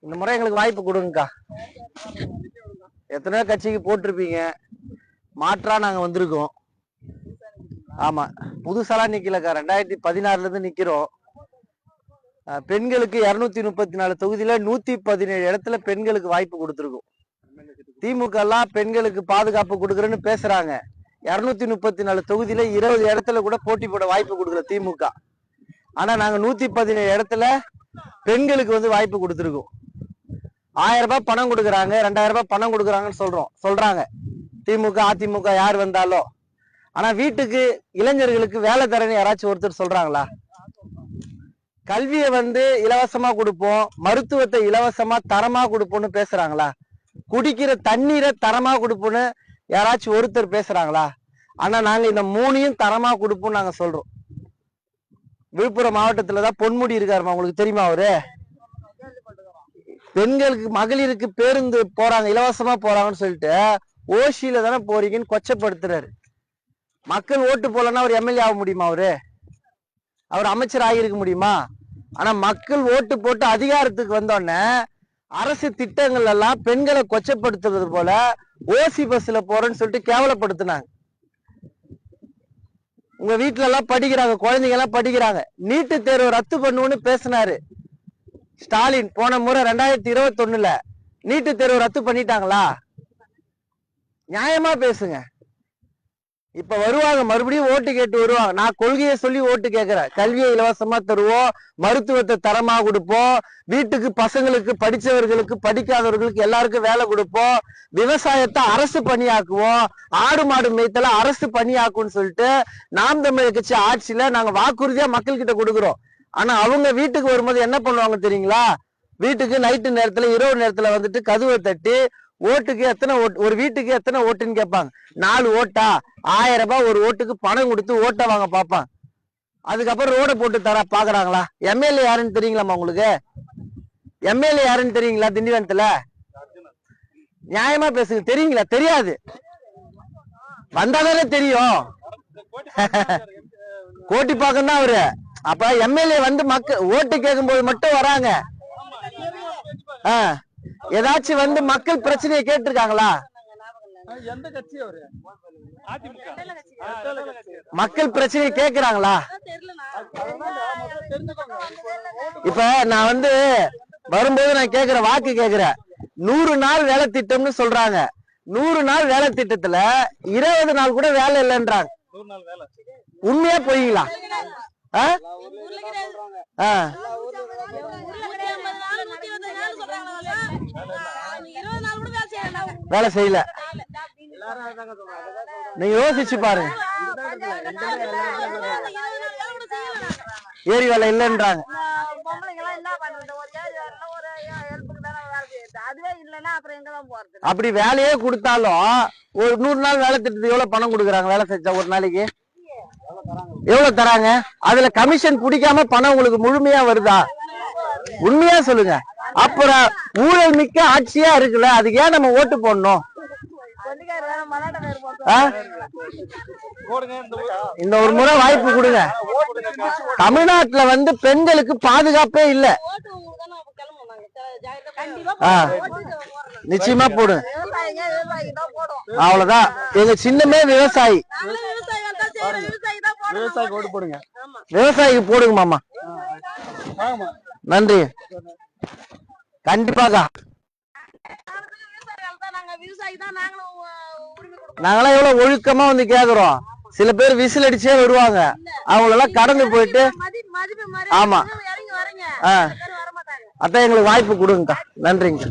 இந்த முறை எங்களுக்கு வாய்ப்பு கொடுங்கக்கா. எத்தனையோ கட்சிக்கு போட்டிருப்பீங்க, மாற்றா நாங்க வந்திருக்கோம். ஆமா, புதுசாலாம் நிக்கலக்கா, 2016 இருந்து நிக்கிறோம். பெண்களுக்கு 234 தொகுதியில 117 இடத்துல பெண்களுக்கு வாய்ப்பு கொடுத்துருக்கோம். திமுக எல்லாம் பெண்களுக்கு பாதுகாப்பு கொடுக்குறேன்னு பேசுறாங்க. 234 தொகுதியில 20 இடத்துல கூட போட்டி போட வாய்ப்பு கொடுக்கல திமுக. ஆனா நாங்க 117 இடத்துல பெண்களுக்கு வந்து வாய்ப்பு கொடுத்துருக்கோம். 1000 ரூபாய் பணம் கொடுக்குறாங்க, 2000 ரூபாய் பணம் கொடுக்குறாங்கன்னு சொல்றாங்க திமுக அதிமுக யார் வந்தாலும். ஆனா வீட்டுக்கு இளைஞர்களுக்கு வேலை தரேன்னு யாராச்சும் ஒருத்தர் சொல்றாங்களா? கல்வியை வந்து இலவசமா கொடுப்போம், மருத்துவத்தை இலவசமா தரமா கொடுப்போம்னு பேசுறாங்களா? குடிக்கிற தண்ணீரை தரமா கொடுப்போம்னு யாராச்சும் ஒருத்தர் பேசுறாங்களா? ஆனா நாங்க இந்த 3ஐயும் தரமா கொடுப்போம் நாங்க சொல்றோம். விழுப்புரம் மாவட்டத்துலதான் பொன்முடி இருக்காருமா, உங்களுக்கு தெரியுமா? அவரு பெண்களுக்கு மகளிருக்கு பேருந்து போறாங்க, இலவசமா போறாங்கன்னு சொல்லிட்டு ஓசியில தானே போறீங்கன்னு கொச்சப்படுத்துறாரு. மக்கள் ஓட்டு போலன்னா அவர் எம்எல்ஏ ஆக முடியுமா? அவர் அமைச்சர் ஆகியிருக்க முடியுமா? ஆனா மக்கள் ஓட்டு போட்டு அதிகாரத்துக்கு வந்தோடனே அரசு திட்டங்கள் எல்லாம் பெண்களை கொச்சப்படுத்துறது போல ஓசி பஸ்ல போறேன்னு சொல்லிட்டு கேவலப்படுத்தினாங்க. உங்க வீட்டுல எல்லாம் படிக்கிறாங்க, குழந்தைங்க எல்லாம் படிக்கிறாங்க. நீட்டு தேர்வு ரத்து பண்ணுவோன்னு பேசினாரு ஸ்டாலின் போன முறை 2021. நீட்டு தேர்வு ரத்து பண்ணிட்டாங்களா? நியாயமா பேசுங்க. இப்ப வருவாங்க, மறுபடியும் ஓட்டு கேட்டு வருவாங்க. நான் கொள்கையை சொல்லி ஓட்டு கேட்கிறேன். கல்வியை இலவசமா தருவோம், மருத்துவத்தை தரமா கொடுப்போம், வீட்டுக்கு பசங்களுக்கு படிச்சவர்களுக்கு படிக்காதவர்களுக்கு எல்லாருக்கும் வேலை கொடுப்போம், விவசாயத்தை அரசு பணியாக்குவோம், ஆடு மாடு மேய்த்தல அரசு பணியாக்கும்னு சொல்லிட்டு நாம் தமிழர் கட்சி ஆட்சியில நாங்க வாக்குறுதியா மக்கள் கிட்ட கொடுக்குறோம். ஆனா அவங்க வீட்டுக்கு வரும்போது என்ன பண்ணுவாங்க தெரியுங்களா? வீட்டுக்கு நைட்டு நேரத்துல இரவு நேரத்துல வந்துட்டு கதவை தட்டி ஓட்டுக்கு எத்தனை ஓட்டு, ஒரு வீட்டுக்கு எத்தனை ஓட்டுன்னு கேட்பாங்க. 4 ஓட்டா, 1000 ரூபாய் ஒரு ஓட்டுக்கு பணம் கொடுத்து ஓட்ட வாங்க பாப்பான். அதுக்கப்புறம் ரோட போட்டு தர பாக்குறாங்களா? எம்எல்ஏ யாருன்னு தெரியுங்களாமா உங்களுக்கு? எம்எல்ஏ யாருன்னு தெரியுங்களா? திண்டிவனத்துல நியாயமா பேசுங்க. தெரியுங்களா? தெரியாது. வந்தாதானே தெரியும். கோட்டி பாக்கம் தான் அவரு. அப்ப எம்எல்ஏ வந்து மக்கள் ஓட்டு கேட்கும் போது மட்டும் வராங்க. ஏதாச்சும் வந்து மக்கள் பிரச்சனையை கேட்டிருக்காங்களா? மக்கள் பிரச்சனையை கேக்குறாங்களா? இப்ப நான் வந்து வரும்போது நான் கேக்குற வாக்கு கேக்குறேன். 100 நாள் வேலை திட்டம்னு சொல்றாங்க. 100 நாள் வேலை திட்டத்துல 20 நாள் கூட வேலை இல்லைன்றாங்க. உண்மையா போயீங்களா? வேலை செய்யல. நீங்க யோசிச்சு பாருங்க. ஏரி வேலை இல்லைன்றாங்க. அப்படி வேலையே கொடுத்தாலும் ஒரு 100 நாள் வேலை திட்டத்துக்கு எவ்வளவு பணம் கொடுக்குறாங்க? வேலை செஞ்சா ஒரு நாளைக்கு எவ்வளவு தராங்க? அதுல கமிஷன் பிடிக்காம பணம் உங்களுக்கு முழுமையா வருதா? உண்மையா சொல்லுங்க. அப்புறம் ஊழல் மிக்க ஆட்சியா இருக்குல்ல, அதுக்கு ஏன் நம்ம ஓட்டு போடணும்? இந்த ஒரு முறை வாய்ப்பு கொடுங்க. தமிழ்நாட்டுல வந்து பெண்களுக்கு பாதுகாப்பே இல்ல. நிச்சயமா போடுங்க. அவ்வளவுதான். எங்க சின்னமே விவசாயி. விவசாயிக்கு ஓட்டு போடுங்க. விவசாயிக்கு போடுங்க மாமா. நன்றி. கண்டிப்பாக்கா. நாங்களாம் எவ்வளவு ஒழுக்கமா வந்து கேக்குறோம். சில பேர் விசில் அடிச்சே வருவாங்க, அவங்களெல்லாம் கடந்து போயிட்டு. ஆமா, அதான் எங்களுக்கு வாய்ப்பு கொடுங்கக்கா. நன்றிங்க.